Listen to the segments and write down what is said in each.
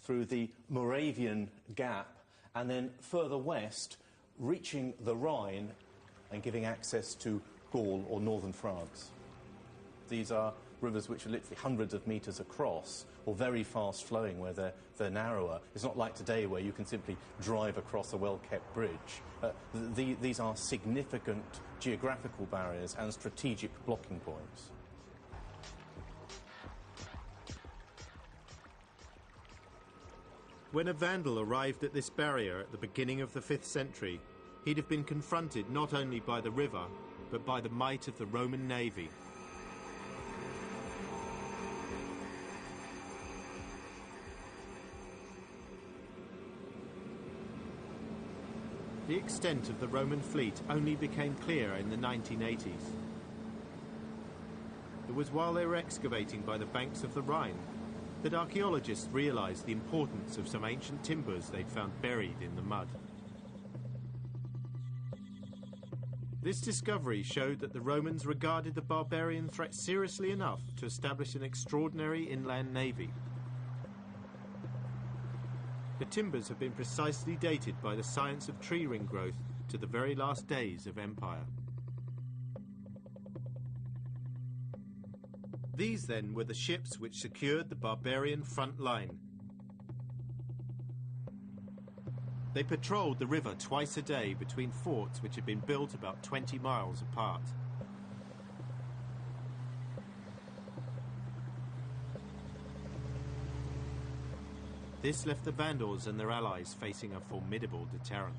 through the Moravian Gap, and then further west, reaching the Rhine and giving access to Gaul or northern France. These are rivers which are literally hundreds of metres across, or very fast flowing where they're narrower. It's not like today where you can simply drive across a well-kept bridge. These are significant geographical barriers and strategic blocking points. When a Vandal arrived at this barrier at the beginning of the 5th century, he'd have been confronted not only by the river, but by the might of the Roman navy. The extent of the Roman fleet only became clear in the 1980s. It was while they were excavating by the banks of the Rhine that archaeologists realised the importance of some ancient timbers they'd found buried in the mud. This discovery showed that the Romans regarded the barbarian threat seriously enough to establish an extraordinary inland navy. The timbers have been precisely dated by the science of tree ring growth to the very last days of empire. These, then, were the ships which secured the barbarian front line. They patrolled the river twice a day between forts which had been built about 20 miles apart. This left the Vandals and their allies facing a formidable deterrent.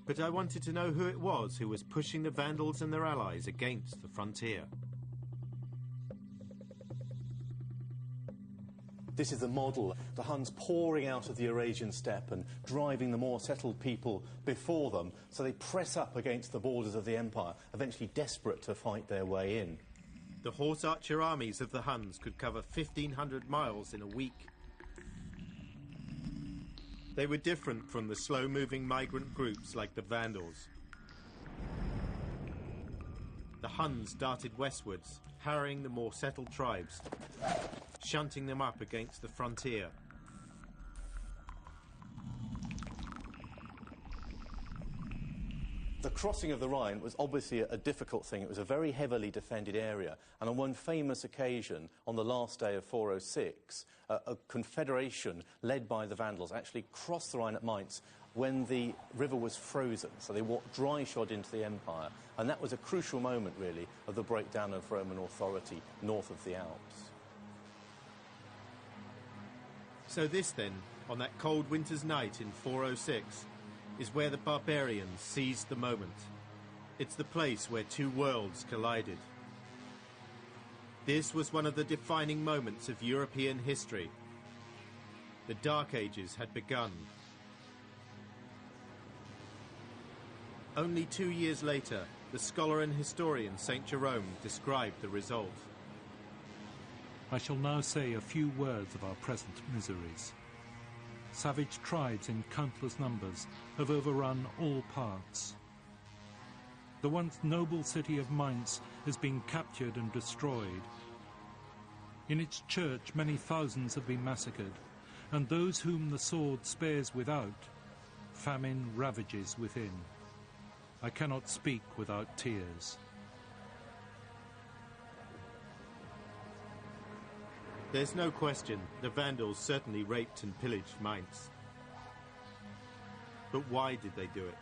But I wanted to know who it was who was pushing the Vandals and their allies against the frontier. This is the model, the Huns pouring out of the Eurasian steppe and driving the more settled people before them, so they press up against the borders of the empire, eventually desperate to fight their way in. The horse archer armies of the Huns could cover 1,500 miles in a week. They were different from the slow-moving migrant groups like the Vandals. The Huns darted westwards, harrying the more settled tribes, shunting them up against the frontier. The crossing of the Rhine was obviously a difficult thing. It was a very heavily defended area. And on one famous occasion, on the last day of 406, a confederation led by the Vandals actually crossed the Rhine at Mainz when the river was frozen. So they walked dry-shod into the empire. And that was a crucial moment, really, of the breakdown of Roman authority north of the Alps. So this, then, on that cold winter's night in 406, is where the barbarians seized the moment. It's the place where two worlds collided. This was one of the defining moments of European history. The Dark Ages had begun. Only 2 years later, the scholar and historian St. Jerome described the result. I shall now say a few words of our present miseries. Savage tribes in countless numbers have overrun all parts. The once noble city of Mainz has been captured and destroyed. In its church many thousands have been massacred, and those whom the sword spares without, famine ravages within. I cannot speak without tears. There's no question the Vandals certainly raped and pillaged Mainz. But why did they do it?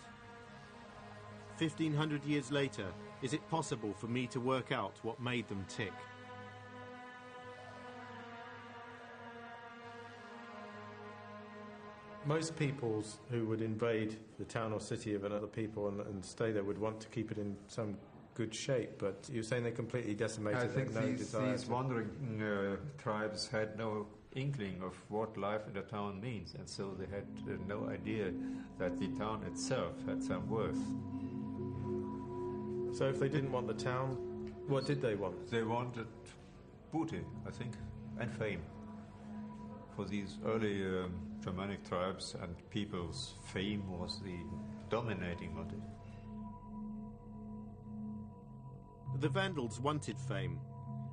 1,500 years later, is it possible for me to work out what made them tick? Most peoples who would invade the town or city of another people and stay there would want to keep it in some good shape, but you're saying they completely decimated it. I think no these wandering tribes had no inkling of what life in the town means, and so they had no idea that the town itself had some worth. So if they didn't want the town, what did they want? They wanted booty, I think, and fame. For these early Germanic tribes and peoples, fame was the dominating motive. The Vandals wanted fame,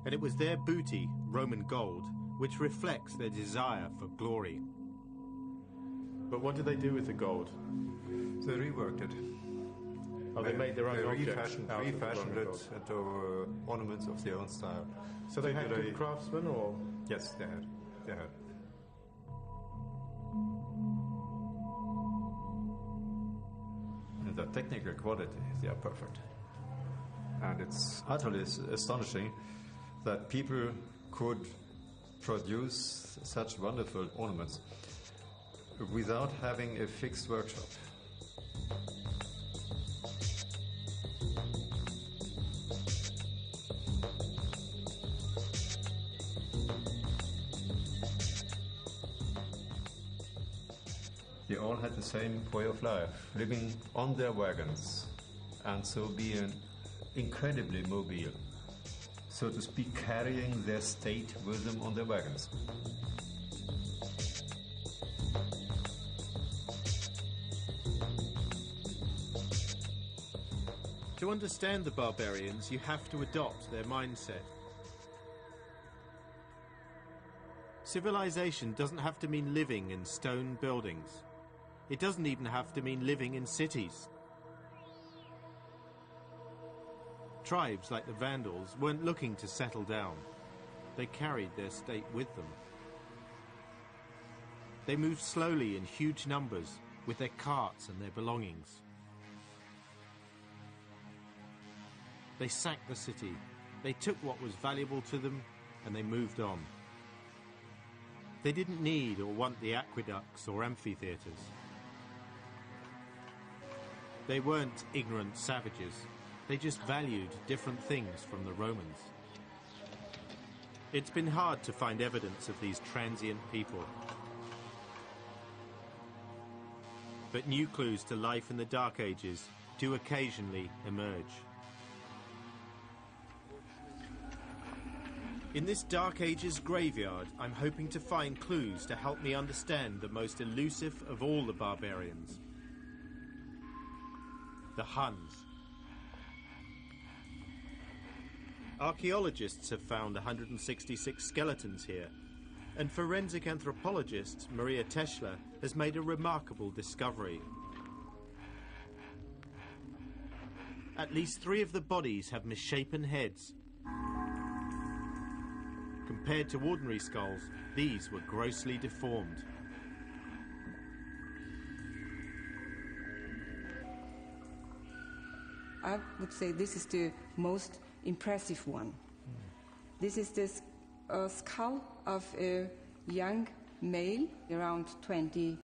and it was their booty, Roman gold, which reflects their desire for glory. But what did they do with the gold? They reworked it. Oh, they made their own objects out of the refashioned gold. it into ornaments of their own style. So they had good craftsmen, or? Yes, they had. They had. And the technical quality, they are perfect. And it's utterly astonishing that people could produce such wonderful ornaments without having a fixed workshop. They all had the same way of life, living on their wagons, and so being incredibly mobile, so to speak, carrying their state with them on their wagons. To understand the barbarians, you have to adopt their mindset. Civilization doesn't have to mean living in stone buildings. It doesn't even have to mean living in cities. Tribes like the Vandals weren't looking to settle down. They carried their state with them. They moved slowly in huge numbers with their carts and their belongings. They sacked the city, they took what was valuable to them, and they moved on. They didn't need or want the aqueducts or amphitheatres. They weren't ignorant savages. They just valued different things from the Romans. It's been hard to find evidence of these transient people. But new clues to life in the Dark Ages do occasionally emerge. In this Dark Ages graveyard, I'm hoping to find clues to help me understand the most elusive of all the barbarians, the Huns. Archaeologists have found 166 skeletons here, and forensic anthropologist Maria Teschler has made a remarkable discovery. At least 3 of the bodies have misshapen heads. Compared to ordinary skulls, these were grossly deformed. I would say this is the most impressive one. This is the skull of a young male, around 20